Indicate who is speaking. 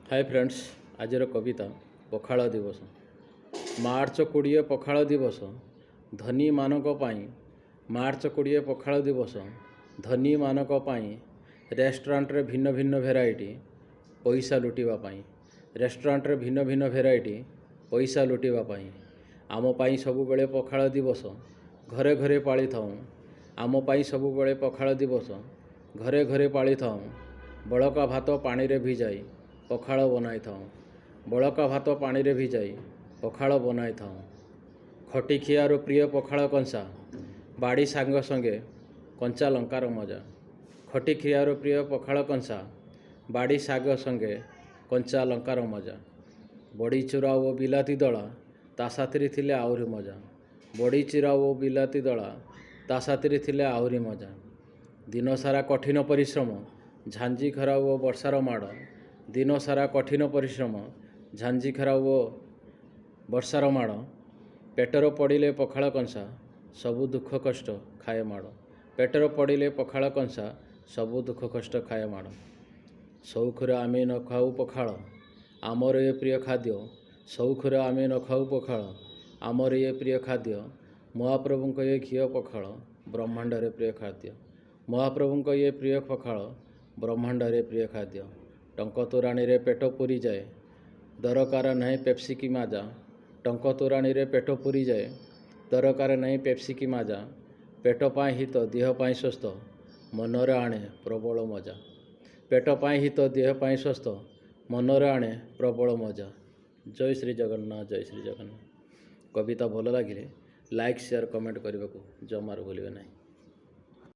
Speaker 1: Hi friends, आजर कविता पखाल दिवस। मार्च 20 पखाल दिवस धनी मानक पाई। मार्च 20 पखाल दिवस धनी मानक पाई। रेस्टोरेंट रे भिन्न भिन्न भेराइटी पैसा लुटिबा पाई। रेस्टोरेंट रे भिन्न भिन्न भेराइटी पैसा लुटिबा पाई। आम पाई सबुबेले पखाल दिवस घरे घरे पाली थाऊ। आम पाई सबुबेले पखाल दिवस घरे घरे पाली थाऊ। बड़का भात पानी रे भिजाई पखाल बनाई थाऊ। बड़का भात पानी रे भिजाई पखाल बनाई थाऊ। खटी खियार प्रिय पखाल कंसा बाड़ी सांग संगे कंचा लंकार मजा। खटी खियार प्रिय पखाल कंसा बाड़ी साग संगे कंचा लंकार मजा। बड़ी चूरा ओ बिलाती दला ता साथी थिले आहुरी मजा। बड़ी चूरा ओ बिलाती दला ता साथी थिले आहुरी मजा। दिन सारा कठिन परिश्रम झांझी खरा ओ वर्षार माड़। दिन सारा कठिन परिश्रम झांझी खरा ओ वर्षार माड़। पेटर पड़िले पखाल कंसा सबु दुख कष्ट खाए माड़। पेटर पड़िले पखाल कंसा सबु दुख कष्ट खाए माड़। सौखरे आमे न खाऊ पखाल आमर ये प्रिय खाद्य। सौखरे आमे न खाऊ पखाल आमर ये प्रिय खाद्य। महाप्रभुंक ये घी पखाल ब्रह्मांडरे प्रिय खाद्य। महाप्रभुंक ये प्रिय पखाल ब्रह्मांडरे प्रिय खाद्य। टंक तोराणी रे पेट पूरी जाए दरकार नहीं पेप्सी की माजा। टंक तोराणी रे पेट पूरी जाए दरकार नहीं पेप्सी की माजा। पेट पाई हित देह पाई स्वस्थ मनरे आणे प्रबल मजा। पेट पाई हित देह पाई स्वस्थ मनरे आणे प्रबल मजा। जय श्री जगन्नाथ, जय श्री जगन्नाथ। कविता भल लगे लाइक शेयर कमेंट करने को जमार भूलिए नहीं।